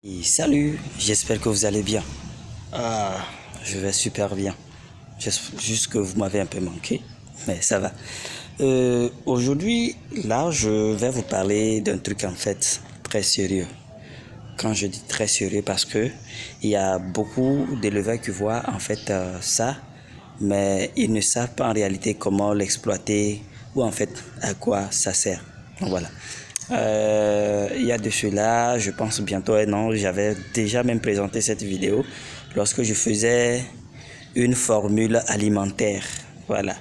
Et salut, j'espère que vous allez bien. Ah, je vais super bien. Juste que vous m'avez un peu manqué, mais ça va. Aujourd'hui, là, je vais vous parler d'un truc en fait très sérieux. Quand je dis très sérieux, parce que il y a beaucoup d'éleveurs qui voient en fait ça, mais ils ne savent pas en réalité comment l'exploiter ou en fait à quoi ça sert. Donc voilà. Il y a de cela, je pense bientôt un an, j'avais déjà même présenté cette vidéo lorsque je faisais une formule alimentaire. Voilà.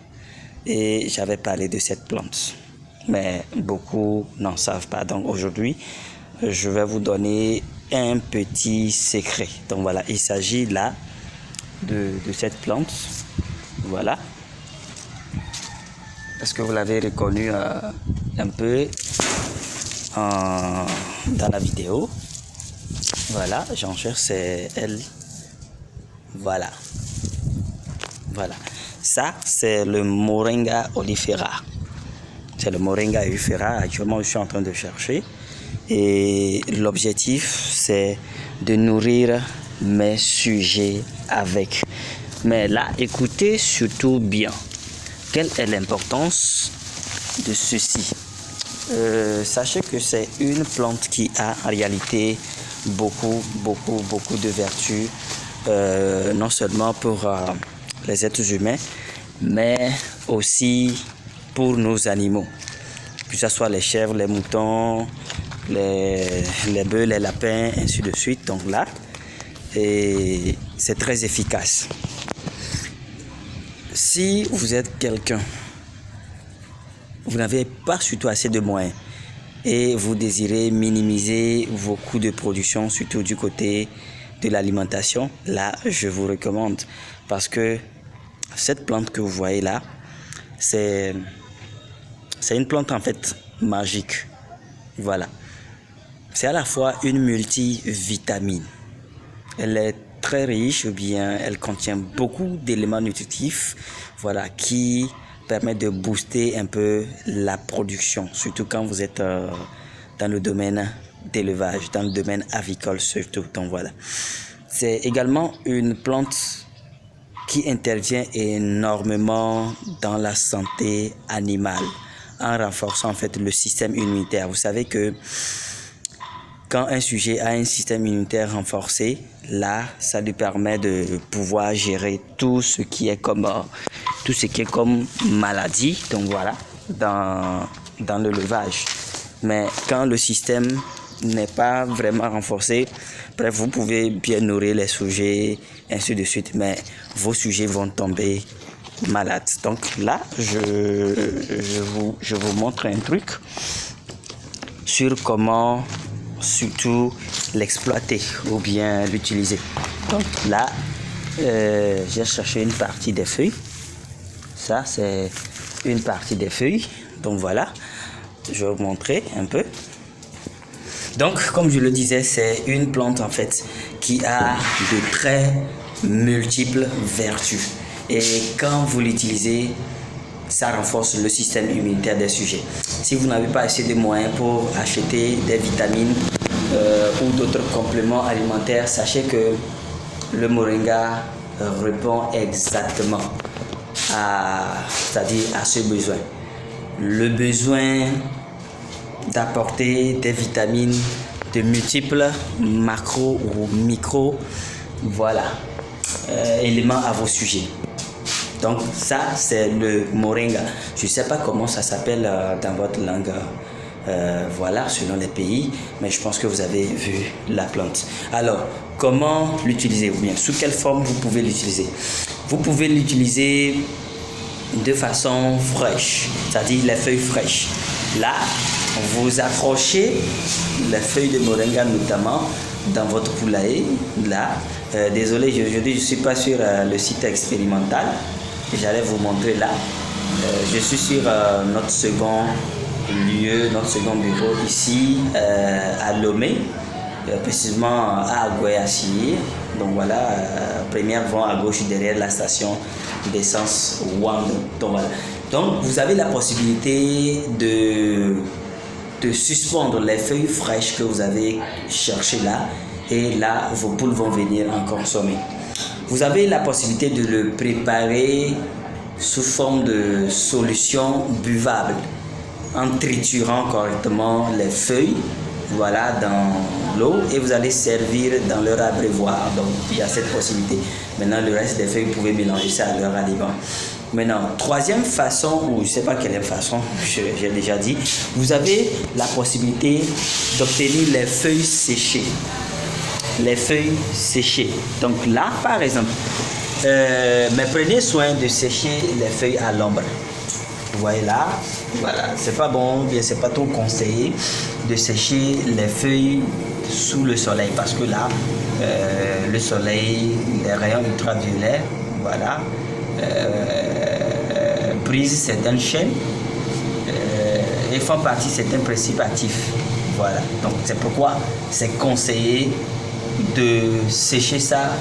Et j'avais parlé de cette plante. Mais beaucoup n'en savent pas. Donc aujourd'hui, je vais vous donner un petit secret. Donc voilà, il s'agit là de cette plante. Voilà. Est-ce que vous l'avez reconnu un peu dans la vidéo? Voilà, j'en cherche, c'est elle. Voilà. Voilà. Ça, c'est le Moringa oleifera. C'est le Moringa oleifera. Actuellement, je suis en train de chercher. Et l'objectif, c'est de nourrir mes sujets avec. Mais là, écoutez surtout bien. Quelle est l'importance de ceci? Sachez que c'est une plante qui a en réalité beaucoup de vertus, non seulement pour les êtres humains, mais aussi pour nos animaux, que ce soit les chèvres, les moutons, les bœufs, les lapins, ainsi de suite. Donc là, et c'est très efficace. Si vous êtes quelqu'un, vous n'avez pas surtout assez de moyens et vous désirez minimiser vos coûts de production, surtout du côté de l'alimentation, là, je vous recommande parce que cette plante que vous voyez là, c'est une plante en fait magique. Voilà. C'est à la fois une multivitamine. Elle est très riche, ou bien elle contient beaucoup d'éléments nutritifs, voilà, qui permettent de booster un peu la production, surtout quand vous êtes dans le domaine d'élevage, dans le domaine avicole surtout. Donc voilà. C'est également une plante qui intervient énormément dans la santé animale, en renforçant en fait le système immunitaire. Vous savez que quand un sujet a un système immunitaire renforcé, là, ça lui permet de pouvoir gérer tout ce qui est comme maladie, donc voilà, dans l'élevage. Mais quand le système n'est pas vraiment renforcé, bref, vous pouvez bien nourrir les sujets, ainsi de suite, mais vos sujets vont tomber malades. Donc là, je vous montre un truc sur comment surtout l'exploiter ou bien l'utiliser. Donc là, j'ai cherché une partie des feuilles. Ça, c'est une partie des feuilles. Donc voilà, je vais vous montrer un peu. Donc, comme je le disais, c'est une plante en fait qui a de très multiples vertus. Et quand vous l'utilisez, ça renforce le système immunitaire des sujets. Si vous n'avez pas assez de moyens pour acheter des vitamines ou d'autres compléments alimentaires, sachez que le moringa répond exactement c'est-à-dire à ce besoin. Le besoin d'apporter des vitamines de multiples macro ou micro, voilà, éléments à vos sujets. Donc ça, c'est le moringa. Je ne sais pas comment ça s'appelle dans votre langue, voilà, selon les pays, mais je pense que vous avez vu la plante. Alors, comment l'utiliser ou bien sous quelle forme vous pouvez l'utiliser? Vous pouvez l'utiliser de façon fraîche, c'est-à-dire les feuilles fraîches. Là, vous accrochez les feuilles de moringa notamment dans votre poulailler. Là, désolé, aujourd'hui je ne suis pas sur le site expérimental. J'allais vous montrer là. Je suis sur notre second lieu, notre second bureau ici à Lomé, précisément à Aguayassir. Donc voilà, première vent à gauche derrière la station d'essence Wang. Donc voilà. Donc vous avez la possibilité de suspendre les feuilles fraîches que vous avez cherchées là et là, vos poules vont venir en consommer. Vous avez la possibilité de le préparer sous forme de solution buvable en triturant correctement les feuilles, voilà, dans l'eau, et vous allez servir dans leur abreuvoir. Donc il y a cette possibilité. Maintenant, le reste des feuilles, vous pouvez mélanger ça à leur aliment. Maintenant, troisième façon, ou je ne sais pas quelle façon, j'ai déjà dit, vous avez la possibilité d'obtenir les feuilles séchées. Les feuilles séchées. Donc là, par exemple, mais prenez soin de sécher les feuilles à l'ombre. Vous voyez là, voilà, c'est pas bon, bien c'est pas trop conseillé de sécher les feuilles sous le soleil parce que là, le soleil, les rayons ultraviolets, voilà, brisent certaines chaînes et font partie de certains principes actifs. Voilà, donc c'est pourquoi c'est conseillé de sécher ça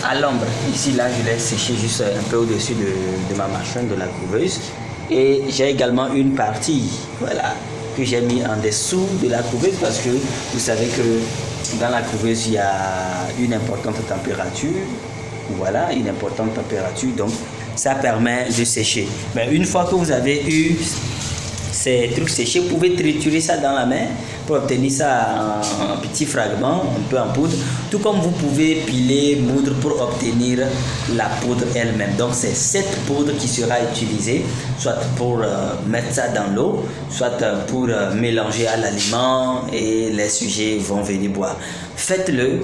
à l'ombre. Ici, là, je l'ai séché juste un peu au-dessus de ma machine, de la couveuse. Et j'ai également une partie, voilà, que j'ai mis en dessous de la couveuse parce que vous savez que dans la couveuse, il y a une importante température. Voilà, une importante température. Donc, ça permet de sécher. Mais une fois que vous avez eu ces trucs séchés, vous pouvez triturer ça dans la main pour obtenir ça en petits fragments, un peu en poudre, tout comme vous pouvez piler, moudre pour obtenir la poudre elle-même. Donc c'est cette poudre qui sera utilisée, soit pour mettre ça dans l'eau, soit pour mélanger à l'aliment et les sujets vont venir boire. Faites-le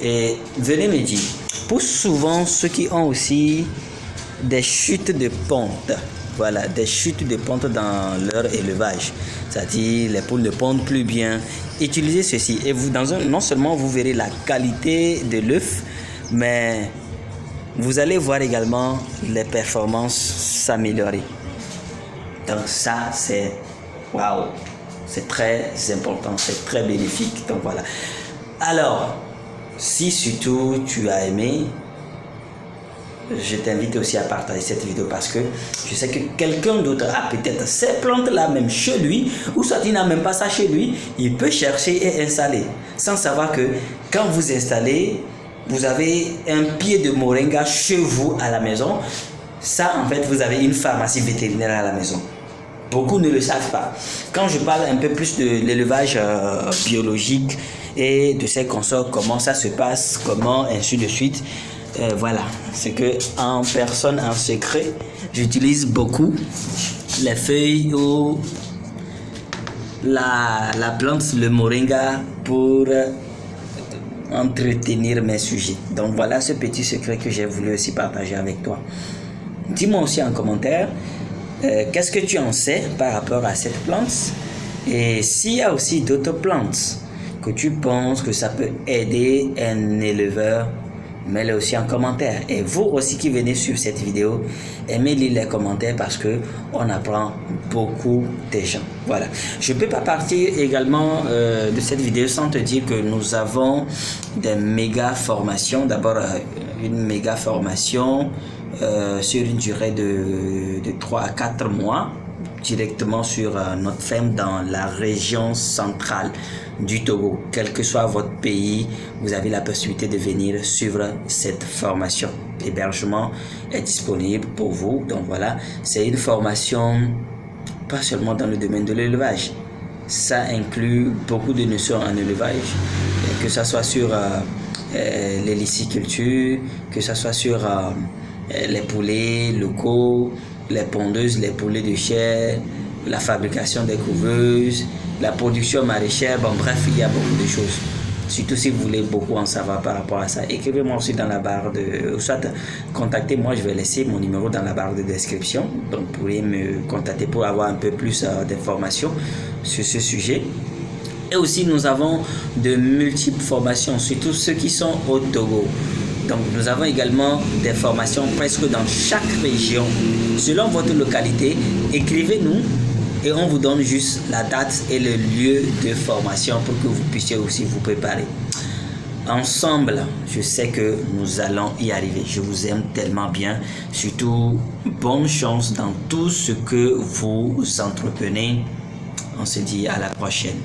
et venez me dire. Pour souvent ceux qui ont aussi des chutes de ponte, voilà, des chutes de ponte dans leur élevage. C'est-à-dire les poules ne pondent plus bien. Utilisez ceci et vous, non seulement vous verrez la qualité de l'œuf, mais vous allez voir également les performances s'améliorer. Donc ça, c'est waouh, c'est très important, c'est très bénéfique. Donc voilà. Alors, si surtout tu as aimé, je t'invite aussi à partager cette vidéo parce que je sais que quelqu'un d'autre a peut-être ces plantes-là même chez lui, ou soit il n'a même pas ça chez lui, il peut chercher et installer, sans savoir que quand vous installez, vous avez un pied de moringa chez vous à la maison. Ça, en fait, vous avez une pharmacie vétérinaire à la maison. Beaucoup ne le savent pas. Quand je parle un peu plus de l'élevage biologique et de ses consorts, comment ça se passe, comment, ainsi de suite, voilà, c'est que en personne, en secret, j'utilise beaucoup les feuilles ou la plante, le moringa pour entretenir mes sujets. Donc voilà ce petit secret que j'ai voulu aussi partager avec toi. Dis-moi aussi en commentaire, qu'est-ce que tu en sais par rapport à cette plante? Et s'il y a aussi d'autres plantes que tu penses que ça peut aider un éleveur, mets-le aussi en commentaire. Et vous aussi qui venez suivre cette vidéo, aimez-les les commentaires parce que on apprend beaucoup des gens. Voilà. Je ne peux pas partir également de cette vidéo sans te dire que nous avons des méga formations. D'abord, une méga formation sur une durée de 3 à 4 mois directement sur notre ferme dans la région centrale du Togo. Quel que soit votre pays, vous avez la possibilité de venir suivre cette formation. L'hébergement est disponible pour vous. Donc voilà, c'est une formation pas seulement dans le domaine de l'élevage. Ça inclut beaucoup de notions en élevage, que ce soit sur les licicultures, que ce soit sur les poulets locaux, les pondeuses, les poulets de chair, la fabrication des couveuses, la production maraîchère, bon bref, il y a beaucoup de choses. Surtout si vous voulez beaucoup en savoir par rapport à ça, écrivez-moi aussi dans la barre de... soit contactez-moi, je vais laisser mon numéro dans la barre de description. Donc vous pourrez me contacter pour avoir un peu plus d'informations sur ce sujet. Et aussi nous avons de multiples formations, surtout ceux qui sont au Togo. Donc nous avons également des formations presque dans chaque région. Selon votre localité, écrivez-nous et on vous donne juste la date et le lieu de formation pour que vous puissiez aussi vous préparer. Ensemble, je sais que nous allons y arriver. Je vous aime tellement bien. Surtout, bonne chance dans tout ce que vous entreprenez. On se dit à la prochaine.